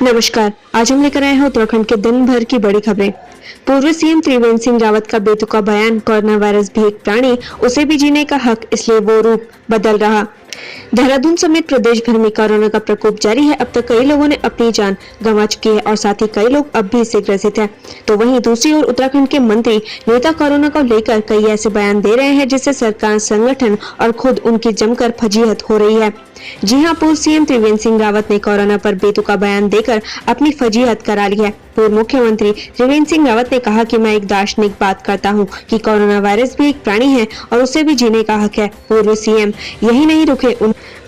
नमस्कार, आज हम लेकर आए हैं उत्तराखंड के दिन भर की बड़ी खबरें। पूर्व सीएम त्रिवेंद्र सिंह रावत का बेतुका बयान, कोरोना वायरस भी एक प्राणी, उसे भी जीने का हक, इसलिए वो रूप बदल रहा। देहरादून समेत प्रदेश भर में कोरोना का प्रकोप जारी है। अब तक कई लोगों ने अपनी जान गंवा चुकी है और साथ ही कई लोग अब भी इससे ग्रसित हैं। तो वहीं दूसरी ओर उत्तराखंड के मंत्री नेता कोरोना को लेकर कई ऐसे बयान दे रहे हैं जिससे सरकार, संगठन और खुद उनकी जमकर फजीहत हो रही है। जी हां, पूर्व सीएम त्रिवेंद्र सिंह रावत ने कोरोना पर बेतुका बयान देकर अपनी फजीहत करा ली है। पूर्व मुख्यमंत्री त्रिवेंद्र सिंह रावत ने कहा कि मैं एक दार्शनिक बात करता हूं कि कोरोना वायरस भी एक प्राणी है और उसे भी जीने का हक है। पूर्व सीएम यही नहीं रुके,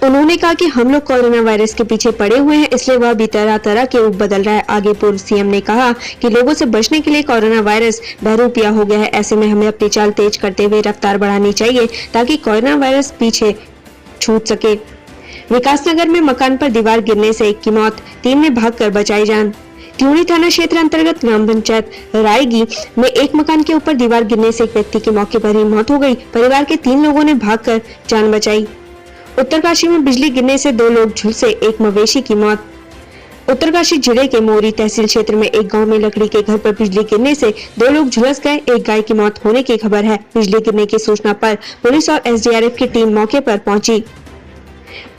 उन्होंने कहा कि हम लोग कोरोना वायरस के पीछे पड़े हुए हैं, इसलिए वह भी तरह तरह के रूप बदल रहा है। आगे पूर्व सीएम ने कहा कि लोगों से बचने के लिए कोरोना वायरस बहरूपिया हो गया है। ऐसे में हमें अपनी चाल तेज करते हुए रफ्तार बढ़ानी चाहिए ताकि कोरोना वायरस पीछे छूट सके। विकासनगर में मकान पर दीवार गिरने से एक की मौत, 3 ने भागकर बचाई जान। त्यूणी थाना क्षेत्र अंतर्गत ग्राम पंचायत रायगी में एक मकान के ऊपर दीवार गिरने से एक व्यक्ति की मौके पर ही मौत हो गई। परिवार के 3 लोगों ने भागकर जान बचाई। उत्तरकाशी में बिजली गिरने से 2 लोग झुलसे, एक मवेशी की मौत। उत्तरकाशी जिले के मोरी तहसील क्षेत्र में एक गांव में लकड़ी के घर पर बिजली गिरने से 2 लोग झुलस गए, एक गाय की मौत होने की खबर है। बिजली गिरने की सूचना पर पुलिस और एसडीआरएफ की टीम मौके पर पहुंची।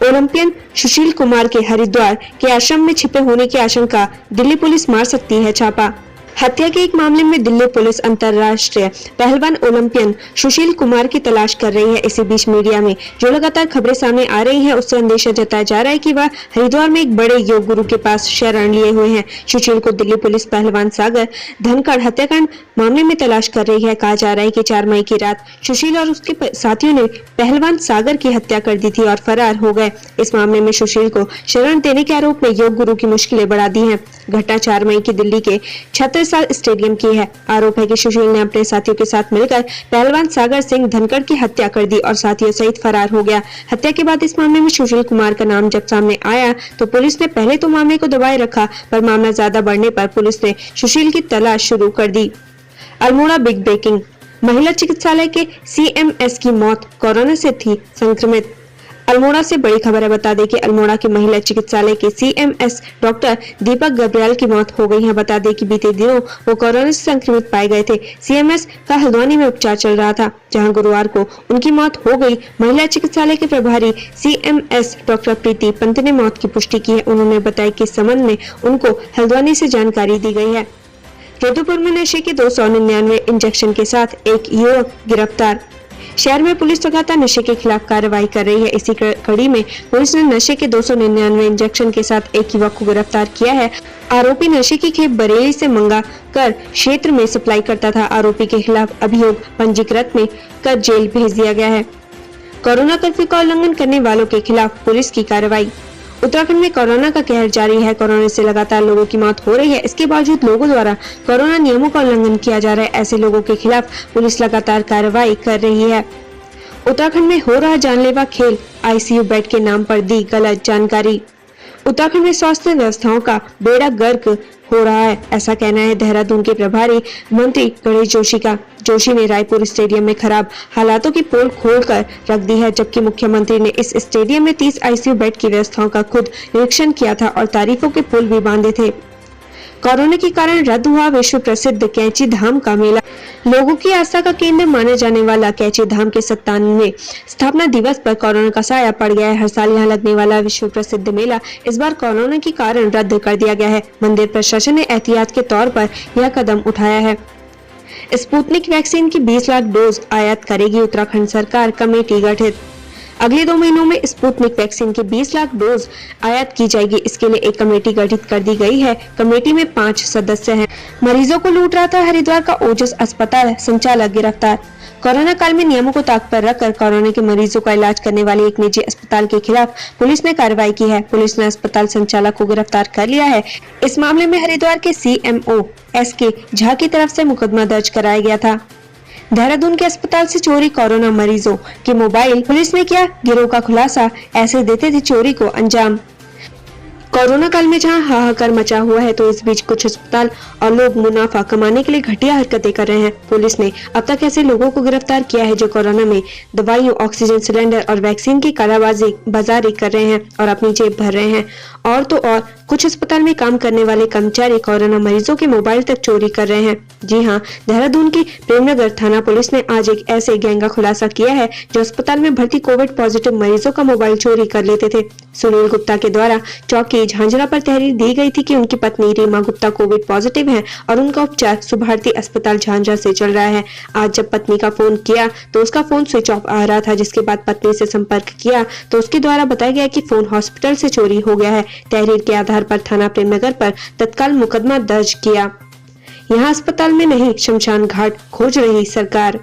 ओलंपियन सुशील कुमार के हरिद्वार के आश्रम में छिपे होने की आशंका, दिल्ली पुलिस मार सकती है छापा। हत्या के एक मामले में दिल्ली पुलिस अंतर्राष्ट्रीय पहलवान ओलंपियन सुशील कुमार की तलाश कर रही है। इसी बीच मीडिया में जो लगातार खबरें सामने आ रही हैं, उससे अंदेशा जताया जा रहा है कि वह हरिद्वार में एक बड़े योग गुरु के पास शरण लिए हुए हैं। सुशील को दिल्ली पुलिस पहलवान सागर धनखड़ हत्याकांड मामले में तलाश कर रही है। कहा जा रहा है कि 4 मई की रात सुशील और उसके साथियों ने पहलवान सागर की हत्या कर दी थी और फरार हो गए। इस मामले में सुशील को शरण देने के आरोप में योग गुरु की मुश्किलें बढ़ा दी हैं। घटना 4 मई की दिल्ली के छत्रसाल स्टेडियम की है। आरोप है कि सुशील ने अपने साथियों के साथ मिलकर पहलवान सागर सिंह धनखड़ की हत्या कर दी और साथियों सहित फरार हो गया। हत्या के बाद इस मामले में सुशील कुमार का नाम जब सामने आया तो पुलिस ने पहले तो मामले को दबाए रखा, पर मामला ज्यादा बढ़ने पर पुलिस ने सुशील की तलाश शुरू कर दी। अल्मोड़ा बिग ब्रेकिंग, महिला चिकित्सालय के सीएमएस की मौत कोरोना से थी संक्रमित। अल्मोड़ा से बड़ी खबर है। बता दें कि अल्मोड़ा के महिला चिकित्सालय के सीएमएस डॉक्टर दीपक गब्रियाल की मौत हो गई है। बता दें कि बीते दिनों वो कोरोना से संक्रमित पाए गए थे। सीएमएस का हल्द्वानी में उपचार चल रहा था, जहां गुरुवार को उनकी मौत हो गई। महिला चिकित्सालय के प्रभारी सीएमएस डॉक्टर प्रीति पंत ने मौत की पुष्टि की है। उन्होंने बताया कि इस संबंध में उनको हल्द्वानी से जानकारी दी गई है। रुद्रपुर में नशे के 299 इंजेक्शन के साथ एक युवक गिरफ्तार। शहर में पुलिस लगातार नशे के खिलाफ कार्रवाई कर रही है। इसी कड़ी में पुलिस ने नशे के 299 इंजेक्शन के साथ एक युवक को गिरफ्तार किया है। आरोपी नशे की खेप बरेली से मंगा कर क्षेत्र में सप्लाई करता था। आरोपी के खिलाफ अभियोग पंजीकृत में कर जेल भेज दिया गया है। कोरोना कर्फ्यू का उल्लंघन करने वालों के खिलाफ पुलिस की कार्रवाई। उत्तराखंड में कोरोना का कहर जारी है। कोरोना से लगातार लोगों की मौत हो रही है। इसके बावजूद लोगों द्वारा कोरोना नियमों का उल्लंघन किया जा रहा है। ऐसे लोगों के खिलाफ पुलिस लगातार कार्रवाई कर रही है। उत्तराखंड में हो रहा जानलेवा खेल, आईसीयू बेड के नाम पर दी गलत जानकारी। उत्तराखंड में स्वास्थ्य व्यवस्थाओं का बेड़ा गर्क हो रहा है, ऐसा कहना है देहरादून के प्रभारी मंत्री गणेश जोशी का। जोशी ने रायपुर स्टेडियम में खराब हालातों की पोल खोलकर रख दी है, जबकि मुख्यमंत्री ने इस स्टेडियम में 30 आईसीयू बेड की व्यवस्थाओं का खुद निरीक्षण किया था और तारीफों के पुल भी बांधे थे। कोरोना के कारण रद्द हुआ विश्व प्रसिद्ध कैंची धाम का मेला। लोगों की आस्था का केंद्र माने जाने वाला कैंची धाम के 97वें स्थापना दिवस पर कोरोना का साया पड़ गया है। हर साल यहाँ लगने वाला विश्व प्रसिद्ध मेला इस बार कोरोना के कारण रद्द कर दिया गया है। मंदिर प्रशासन ने एहतियात के तौर पर यह कदम उठाया है। स्पुतनिक वैक्सीन की 20 लाख डोज आयात करेगी उत्तराखंड सरकार, कमेटी गठित। अगले 2 महीनों में स्पुतनिक वैक्सीन के 20 लाख डोज आयात की जाएगी। इसके लिए एक कमेटी गठित कर दी गई है। कमेटी में 5 सदस्य हैं। मरीजों को लूट रहा था हरिद्वार का ओजस अस्पताल संचालक गिरफ्तार। कोरोना काल में नियमों को ताक पर रखकर कोरोना के मरीजों का इलाज करने वाले एक निजी अस्पताल के खिलाफ पुलिस ने कार्रवाई की है। पुलिस ने अस्पताल संचालक को गिरफ्तार कर लिया है। इस मामले में हरिद्वार के सीएमओ एसके झा की तरफ से मुकदमा दर्ज कराया गया था। देहरादून के अस्पताल से चोरी कोरोना मरीजों के मोबाइल, पुलिस ने किया गिरोह का खुलासा, ऐसे देते थे चोरी को अंजाम। कोरोना काल में जहां हाहाकार मचा हुआ है, तो इस बीच कुछ अस्पताल और लोग मुनाफा कमाने के लिए घटिया हरकतें कर रहे हैं। पुलिस ने अब तक ऐसे लोगों को गिरफ्तार किया है जो कोरोना में दवाइयों, ऑक्सीजन सिलेंडर और वैक्सीन की कालाबाजारी कर रहे हैं और अपनी जेब भर रहे हैं। और तो और कुछ अस्पताल में काम करने वाले कर्मचारी कोरोना मरीजों के मोबाइल तक चोरी कर रहे हैं। जी हाँ, देहरादून की प्रेमनगर थाना पुलिस ने आज एक ऐसे गैंग का खुलासा किया है जो अस्पताल में भर्ती कोविड पॉजिटिव मरीजों का मोबाइल चोरी कर लेते थे। सुनील गुप्ता के द्वारा चौकी झांझरा पर तहरीर दी गई थी कि उनकी पत्नी रीमा गुप्ता कोविड पॉजिटिव है और उनका उपचार सुभारती अस्पताल झांझरा से चल रहा है। आज जब पत्नी का फोन किया तो उसका फोन स्विच ऑफ आ रहा था, जिसके बाद पत्नी से संपर्क किया तो उसके द्वारा बताया गया कि फोन हॉस्पिटल से चोरी हो गया है। तहरीर के आधार पर थाना प्रेमनगर पर तत्काल मुकदमा दर्ज किया। यहाँ अस्पताल में नहीं, शमशान घाट खोज रही सरकार।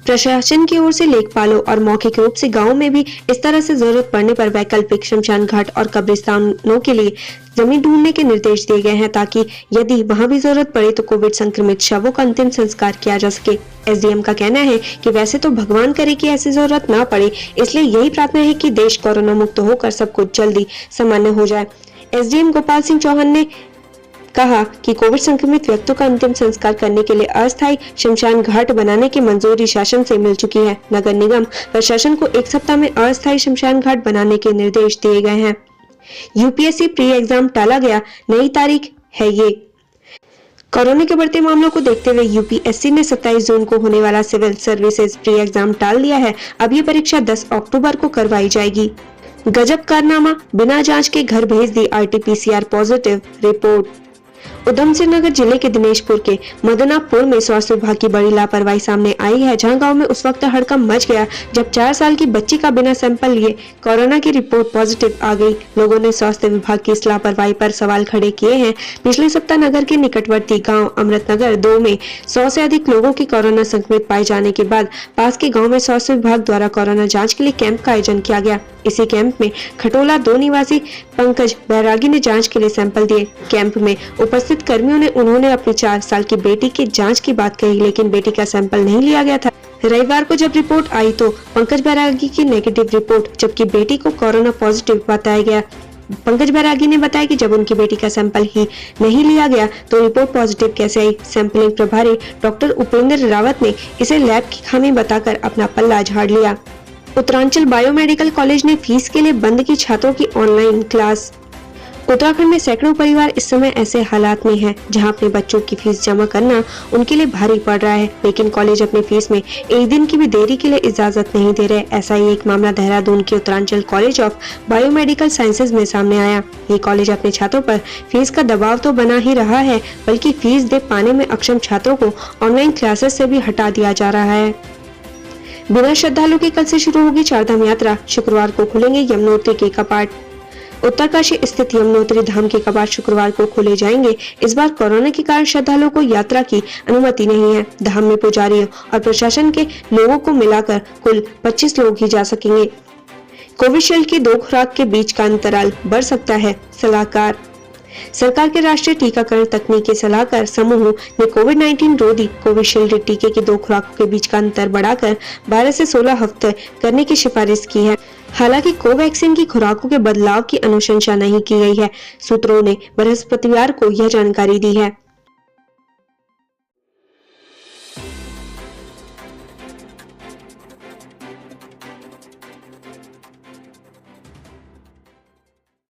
प्रशासन की ओर से लेखपालों और मौखिक रूप से गांव में भी इस तरह से जरूरत पड़ने पर वैकल्पिक शमशान घाट और कब्रिस्तानों के लिए जमीन ढूंढने के निर्देश दिए गए हैं, ताकि यदि वहां भी जरूरत पड़े तो कोविड संक्रमित शवों का अंतिम संस्कार किया जा सके। एसडीएम का कहना है कि वैसे तो भगवान करे कि ऐसी जरूरत ना पड़े, इसलिए यही प्रार्थना है कि देश कोरोना मुक्त होकर सब कुछ जल्दी सामान्य हो जाए। एसडीएम गोपाल सिंह चौहान ने कहा कि कोविड संक्रमित व्यक्तियों का अंतिम संस्कार करने के लिए अस्थायी शमशान घाट बनाने की मंजूरी शासन से मिल चुकी है। नगर निगम प्रशासन को 1 सप्ताह में अस्थायी शमशान घाट बनाने के निर्देश दिए गए हैं। यूपीएससी प्री एग्जाम टाला गया, नई तारीख है ये। कोरोना के बढ़ते मामलों को देखते हुए यूपीएससी ने 27 जून को होने वाला सिविल सर्विसेज प्री एग्जाम टाल दिया है। अब ये परीक्षा 10 अक्टूबर को करवाई जाएगी। गजब कारनामा, बिना जांच के घर भेज दी RTPCR positive report. Udham Singh Nagar जिले के दिनेशपुर के मदनापुर में स्वास्थ्य विभाग की बड़ी लापरवाही सामने आई है, जहां गांव में उस वक्त हड़कंप मच गया जब 4 साल की बच्ची का बिना सैंपल लिए कोरोना की रिपोर्ट पॉजिटिव आ गई। लोगों ने स्वास्थ्य विभाग की इस लापरवाही पर सवाल खड़े किए हैं। पिछले सप्ताह नगर के निकटवर्ती गांव अमृतनगर 2 में 100 से अधिक लोगों की कोरोना संक्रमित पाए जाने के बाद पास के गाँव में स्वास्थ्य विभाग द्वारा कोरोना जाँच के लिए कैंप का आयोजन किया गया। इसी कैंप में खटोला 2 निवासी पंकज बैरागी ने जांच के लिए सैंपल दिए। कैंप में उपस्थित कर्मियों ने उन्होंने अपनी 4 साल की बेटी की जांच की बात कही, लेकिन बेटी का सैंपल नहीं लिया गया था। रविवार को जब रिपोर्ट आई तो पंकज बैरागी की नेगेटिव रिपोर्ट, जबकि बेटी को कोरोना पॉजिटिव बताया गया। पंकज बैरागी ने बताया कि जब उनकी बेटी का सैंपल ही नहीं लिया गया तो रिपोर्ट पॉजिटिव कैसे आई। सैंपलिंग प्रभारी डॉक्टर उपेंद्र रावत ने इसे लैब की खामी बताकर अपना पल्ला झाड़ लिया। उत्तरांचल बायोमेडिकल कॉलेज ने फीस के लिए बंद की छात्रों की ऑनलाइन क्लास। उत्तराखंड में सैकड़ों परिवार इस समय ऐसे हालात में हैं जहां अपने बच्चों की फीस जमा करना उनके लिए भारी पड़ रहा है, लेकिन कॉलेज अपनी फीस में एक दिन की भी देरी के लिए इजाजत नहीं दे रहे। ऐसा ही एक मामला देहरादून के Uttaranchal college of biomedical sciences में सामने आया। ये कॉलेज अपने छात्रों पर फीस का दबाव तो बना ही रहा है, बल्कि फीस दे पाने में अक्षम छात्रों को ऑनलाइन क्लासेस से भी हटा दिया जा रहा है। बिना श्रद्धालु के कल से शुरू होगी चारधाम यात्रा। शुक्रवार को खुलेंगे यमुनोत्री के कपाट। उत्तरकाशी स्थित यमुनोत्री धाम के कपाट शुक्रवार को खोले जाएंगे। इस बार कोरोना के कारण श्रद्धालुओं को यात्रा की अनुमति नहीं है। धाम में पुजारियों और प्रशासन के लोगों को मिलाकर कुल 25 लोग ही जा सकेंगे। कोविशील्ड की 2 खुराक के बीच का अंतराल बढ़ सकता है, सलाहकार। सरकार के राष्ट्रीय टीकाकरण तकनीकी सलाहकार समूह ने कोविड-19 रोधी कोविशील्ड टीके की 2 खुराकों के बीच का अंतर बढ़ाकर 12 से 16 हफ्ते करने की सिफारिश की है। हालांकि कोवैक्सीन की खुराकों के बदलाव की अनुशंसा नहीं की गई है। सूत्रों ने बृहस्पतिवार को यह जानकारी दी है।